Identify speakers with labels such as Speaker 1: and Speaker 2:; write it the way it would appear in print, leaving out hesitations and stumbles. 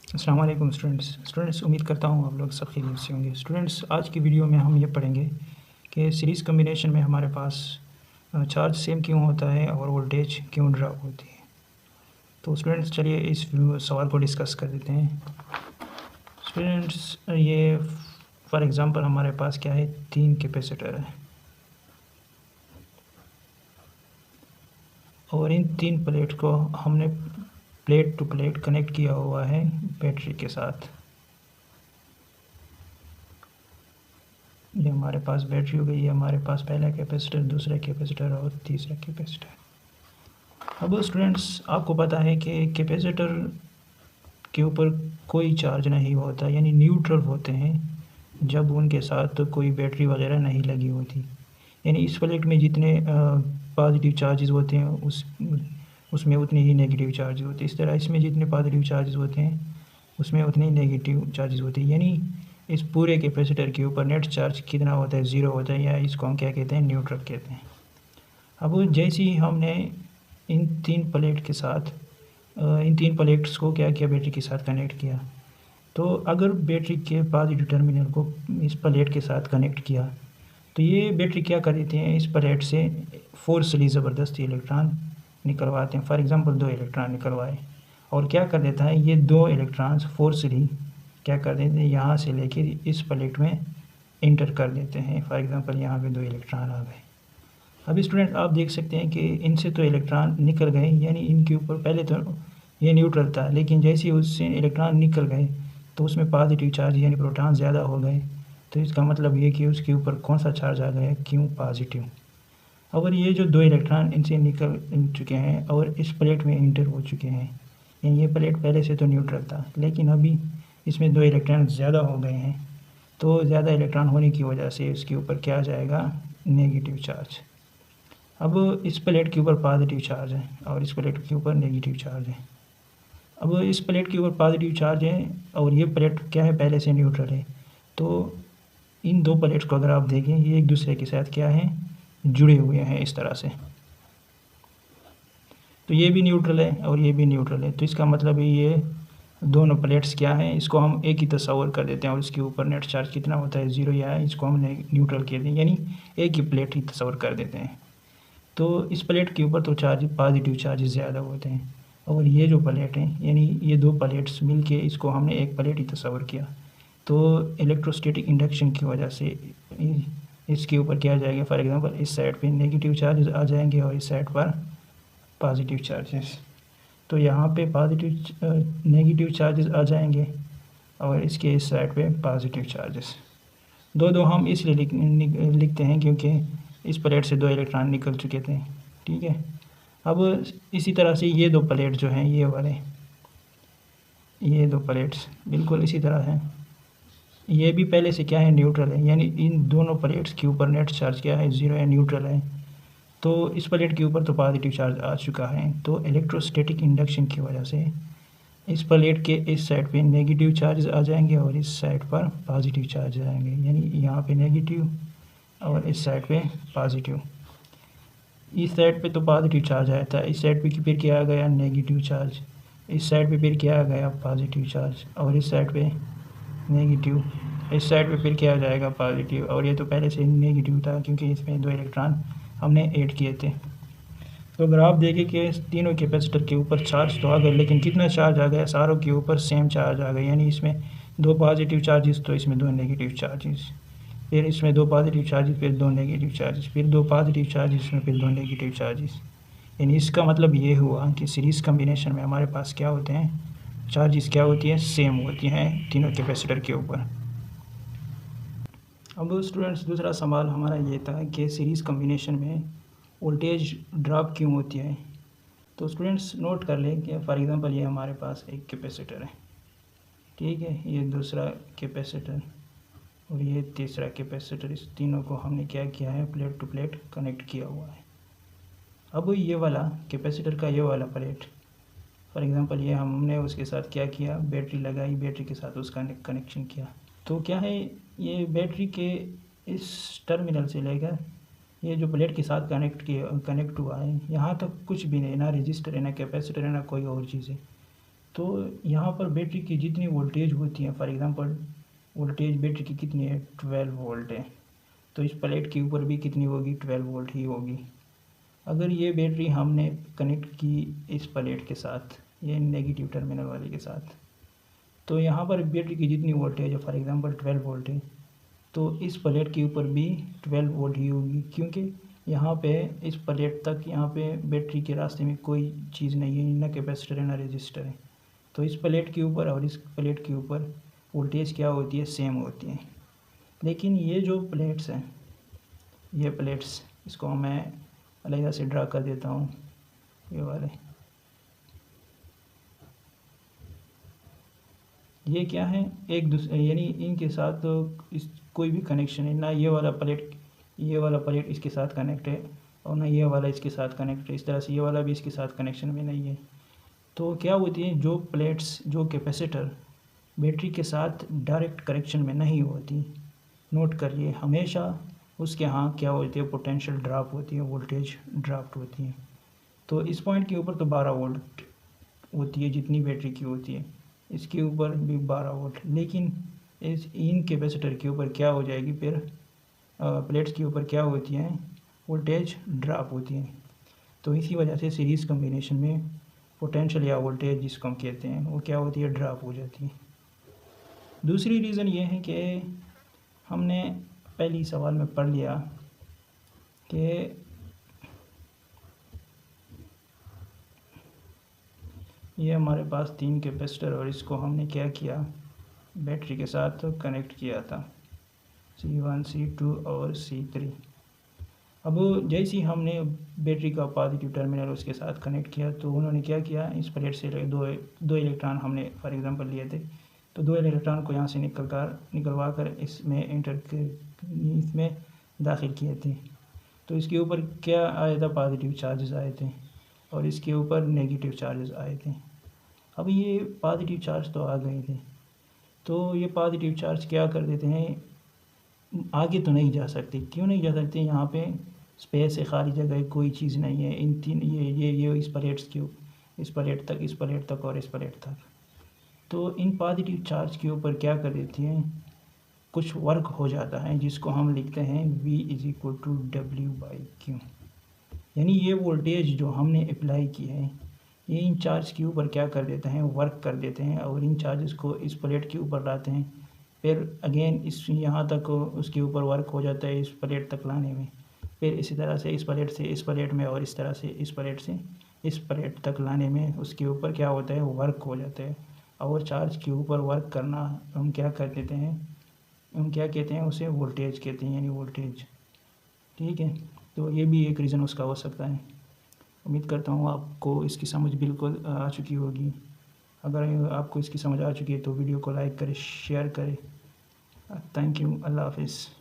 Speaker 1: अस्सलाम वालेकुम स्टूडेंट्स उम्मीद करता हूँ आप लोग सब खैरियत से होंगे। स्टूडेंट्स आज की वीडियो में हम ये पढ़ेंगे कि सीरीज़ कम्बिनेशन में हमारे पास चार्ज सेम क्यों होता है और वोल्टेज क्यों ड्रॉप होती है। तो स्टूडेंट्स चलिए इस सवाल को डिस्कस कर देते हैं। स्टूडेंट्स ये फॉर एग्ज़ाम्पल हमारे पास क्या है, 3 कैपेसिटर है और इन 3 प्लेट को हमने प्लेट टू प्लेट कनेक्ट किया हुआ है बैटरी के साथ। ये हमारे पास बैटरी हो गई, ये हमारे पास पहला कैपेसिटर, दूसरा कैपेसिटर और तीसरा कैपेसिटर। अब स्टूडेंट्स आपको पता है कि कैपेसिटर के ऊपर कोई चार्ज नहीं होता, यानी न्यूट्रल होते हैं जब उनके साथ कोई बैटरी वगैरह नहीं लगी होती। यानी इस प्लेट में जितने पॉजिटिव चार्जेस होते हैं उसमें उतने ही नेगेटिव चार्जेस होते हैं। इस तरह इसमें जितने पॉजिटिव चार्जेस होते हैं उसमें उतने ही नेगेटिव चार्जेस होते हैं। यानी इस पूरे कैपेसिटर के ऊपर नेट चार्ज कितना होता है, ज़ीरो होता है, या इसको हम क्या कहते हैं, न्यूट्रल कहते हैं। अब जैसे ही हमने इन 3 प्लेट के साथ इन 3 प्लेट्स को क्या किया, बैटरी के साथ कनेक्ट किया, तो अगर बैटरी के पॉजिटिव टर्मिनल को इस प्लेट के साथ कनेक्ट किया तो ये बैटरी क्या कर देते हैं, इस प्लेट से फोर्सली ज़बरदस्ती इलेक्ट्रॉन निकलवाते हैं। फॉर एग्ज़ाम्पल 2 इलेक्ट्रॉन निकलवाए और क्या कर देता है, ये 2 इलेक्ट्रॉन्स फोर्सली क्या कर देते हैं, यहाँ से लेके इस प्लेट में इंटर कर देते हैं। फॉर एग्ज़ाम्पल यहाँ पे 2 इलेक्ट्रॉन आ गए। अभी स्टूडेंट आप देख सकते हैं कि इनसे तो इलेक्ट्रॉन निकल गए, यानी इनके ऊपर पहले तो ये न्यूट्रल था, लेकिन जैसे ही उससे इलेक्ट्रॉन निकल गए तो उसमें पॉजिटिव चार्ज यानी प्रोटॉन ज़्यादा हो गए। तो इसका मतलब ये कि उसके ऊपर कौन सा चार्ज आ गया, क्यों, पॉजिटिव। और ये जो 2 इलेक्ट्रॉन इनसे निकल चुके हैं और इस प्लेट में इंटर हो चुके हैं, यानी ये प्लेट पहले से तो न्यूट्रल था, लेकिन अभी इसमें 2 इलेक्ट्रॉन ज़्यादा हो गए हैं। तो ज़्यादा इलेक्ट्रॉन होने की वजह से इसके ऊपर क्या आ जाएगा, नेगेटिव चार्ज। अब इस प्लेट के ऊपर पॉजिटिव चार्ज है और इस प्लेट के ऊपर नेगेटिव चार्ज है। अब इस प्लेट के ऊपर पॉजिटिव चार्ज है और ये प्लेट क्या है, पहले से न्यूट्रल है। तो इन 2 प्लेट्स को अगर आप देखें, ये एक दूसरे के साथ क्या है, जुड़े हुए हैं इस तरह से। तो ये भी न्यूट्रल है और ये भी न्यूट्रल है, तो इसका मतलब ये दोनों प्लेट्स क्या हैं, इसको हम एक ही तस्वर कर देते हैं और इसके ऊपर नेट चार्ज कितना होता है, ज़ीरो, या इसको हम न्यूट्रल कहते हैं, यानी एक ही प्लेट ही तस्वर कर देते हैं। तो इस प्लेट के ऊपर तो चार्ज पॉजिटिव चार्जेस ज़्यादा होते हैं और ये जो प्लेट हैं, यानी ये 2 प्लेट्स मिलके इसको हमने एक प्लेट ही तस्वर किया। तो इलेक्ट्रोस्टैटिक इंडक्शन की वजह से इसके ऊपर क्या आ जाएगा, फॉर एग्जांपल इस साइड पे नेगेटिव चार्जेस आ जाएंगे और इस साइड पर पॉजिटिव चार्जेस। तो यहाँ पे नेगेटिव चार्जेस आ जाएंगे और इसके इस साइड पे पॉजिटिव चार्जेस। दो हम इसलिए लिखते हैं क्योंकि इस प्लेट से 2 इलेक्ट्रॉन निकल चुके थे। ठीक है। अब इसी तरह से ये 2 प्लेट जो हैं, ये 2 प्लेट्स बिल्कुल इसी तरह हैं। ये भी पहले से क्या है, न्यूट्रल है, यानी इन दोनों प्लेट्स के ऊपर नेट चार्ज क्या है, ज़ीरो है, न्यूट्रल है। तो इस प्लेट के ऊपर तो पॉजिटिव चार्ज आ चुका है, तो इलेक्ट्रोस्टैटिक इंडक्शन की वजह से इस प्लेट के इस साइड पे नेगेटिव चार्ज आ जाएंगे और इस साइड पर पॉजिटिव चार्ज आएंगे, यानी यहाँ पे नेगेटिव और इस साइड पे पॉजिटिव। इस साइड पे तो पॉजिटिव चार्ज आया था, इस साइड पे फिर क्या आ गया, नेगेटिव चार्ज। इस साइड पे फिर क्या आ गया, पॉजिटिव चार्ज, और इस साइड पे नेगेटिव। इस साइड पे फिर क्या आ जाएगा, पॉजिटिव, और ये तो पहले से नेगेटिव था क्योंकि इसमें 2 इलेक्ट्रॉन हमने ऐड किए थे। तो अगर आप देखें कि तीनों कैपेसिटर के ऊपर चार्ज तो आ गए, लेकिन कितना चार्ज आ गया, सारों के ऊपर सेम चार्ज आ गया, यानी इसमें 2 पॉजिटिव चार्जेस तो इसमें 2 नेगेटिव चार्जेस, फिर इसमें 2 पॉजिटिव चार्जेस, फिर 2 नेगेटिव चार्जेस, फिर 2 पॉजिटिव चार्जेस, इसमें फिर 2 नेगेटिव चार्जेस। यानी इसका मतलब ये हुआ कि सीरीज़ कम्बिनेशन में हमारे पास क्या होते हैं, चार्जेस क्या होती हैं, सेम होती हैं तीनों कैपेसिटर के ऊपर। अब स्टूडेंट्स दूसरा सवाल हमारा ये था कि सीरीज़ कम्बिनेशन में वोल्टेज ड्रॉप क्यों होती है। तो स्टूडेंट्स नोट कर लें कि फॉर एग्ज़ाम्पल ये हमारे पास एक कैपेसिटर है, ठीक है, ये दूसरा कैपेसिटर और ये तीसरा कैपेसिटर, इस तीनों को हमने क्या किया है, प्लेट टू प्लेट कनेक्ट किया हुआ है। अब ये वाला कैपेसिटर का ये वाला प्लेट, फॉर एग्ज़ाम्पल ये हमने उसके साथ क्या किया, बैटरी लगाई, बैटरी के साथ उसका कनेक्शन किया। तो क्या है, ये बैटरी के इस टर्मिनल से लेकर ये जो प्लेट के साथ कनेक्ट हुआ है, यहाँ तक कुछ भी नहीं, ना रजिस्टर है, ना कैपेसिटर है, ना कोई और चीज़ है। तो यहाँ पर बैटरी की जितनी वोल्टेज होती है, फॉर एग्ज़ाम्पल वोल्टेज बैटरी की कितनी है, 12 वोल्ट है, तो इस प्लेट के ऊपर भी कितनी होगी, 12 वोल्ट ही होगी। अगर ये बैटरी हमने कनेक्ट की इस प्लेट के साथ, ये नेगेटिव टर्मिनल वाले के साथ, तो यहाँ पर बैटरी की जितनी वोल्टेज है, फॉर एग्ज़ाम्पल 12 वोल्ट है, तो इस प्लेट के ऊपर भी 12 वोल्ट ही होगी, क्योंकि यहाँ पे इस प्लेट तक, यहाँ पे बैटरी के रास्ते में कोई चीज़ नहीं है, ना कैपेसिटर है ना रेजिस्टर है। तो इस प्लेट के ऊपर और इस प्लेट के ऊपर वोल्टेज क्या होती है, सेम होती है। लेकिन ये जो प्लेट्स हैं, ये प्लेट्स, इसको मैं अलग से ड्रा कर देता हूँ, ये वाले, ये क्या है, एक दूसरे, यानी इनके साथ तो इस कोई भी कनेक्शन है ना, ये वाला प्लेट इसके साथ कनेक्ट है और ना ये वाला इसके साथ कनेक्ट है, इस तरह से ये वाला भी इसके साथ कनेक्शन में नहीं है। तो क्या होती है, जो प्लेट्स, जो कैपेसिटर बैटरी के साथ डायरेक्ट कनेक्शन में नहीं होती, नोट करिए हमेशा उसके यहाँ क्या होती है, पोटेंशियल ड्रॉप होती है, वोल्टेज ड्रॉप होती है। तो इस पॉइंट के ऊपर तो 12 वोल्ट होती है जितनी बैटरी की होती है, इसके ऊपर भी 12 वोल्ट, लेकिन इन कैपेसिटर के ऊपर क्या हो जाएगी, फिर प्लेट्स के ऊपर क्या होती हैं, वोल्टेज ड्रॉप होती है। तो इसी वजह से सीरीज़ कम्बिनेशन में पोटेंशियल या वोल्टेज जिसको हम कहते हैं, वो क्या होती है, ड्रॉप हो जाती है। दूसरी रीज़न ये है कि हमने पहली सवाल में पढ़ लिया कि ये हमारे पास 3 कैपेसिटर और इसको हमने क्या किया, बैटरी के साथ कनेक्ट किया था, C1 C2 और C3। अब जैसे ही हमने बैटरी का पॉजिटिव टर्मिनल उसके साथ कनेक्ट किया, तो उन्होंने क्या किया, इस प्लेट से दो इलेक्ट्रॉन हमने फॉर एग्ज़ाम्पल लिए थे, तो 2 इलेक्ट्रॉन को यहाँ से निकलवा कर इसमें दाखिल किए थे। तो इसके ऊपर क्या आया था, पॉजिटिव चार्जेस आए थे और इसके ऊपर नेगेटिव चार्जेस आए थे। अब ये पॉजिटिव चार्ज तो आ गए थे, तो ये पॉजिटिव चार्ज क्या कर देते हैं, आगे तो नहीं जा सकते। क्यों नहीं जा सकते, यहाँ पे स्पेस है, खाली जगह है, कोई चीज़ नहीं है। इन तीन ये इस प्लेट्स के, इस प्लेट तक और इस प्लेट तक, तो इन पॉजिटिव चार्ज के ऊपर क्या कर देती हैं, कुछ वर्क हो जाता है जिसको हम लिखते हैं V = W/Q। यानी ये वोल्टेज जो हमने अप्लाई की है, ये इन चार्ज के ऊपर क्या कर देते हैं, वर्क कर देते हैं और इन चार्जेस को इस प्लेट के ऊपर लाते हैं। फिर अगेन इस यहाँ तक उसके ऊपर वर्क हो जाता है इस प्लेट तक लाने में, फिर इसी तरह से इस प्लेट से इस प्लेट में और इस तरह से इस प्लेट से इस प्लेट तक लाने में उसके ऊपर क्या होता है, वर्क हो जाता है। और चार्ज के ऊपर वर्क करना हम क्या कर देते हैं, हम क्या कहते हैं, उसे वोल्टेज कहते हैं, यानी वोल्टेज। ठीक है, तो ये भी एक रीज़न उसका हो सकता है। उम्मीद करता हूँ आपको इसकी समझ बिल्कुल आ चुकी होगी। अगर आपको इसकी समझ आ चुकी है तो वीडियो को लाइक करें, शेयर करें। थैंक यू, अल्लाह हाफिज़।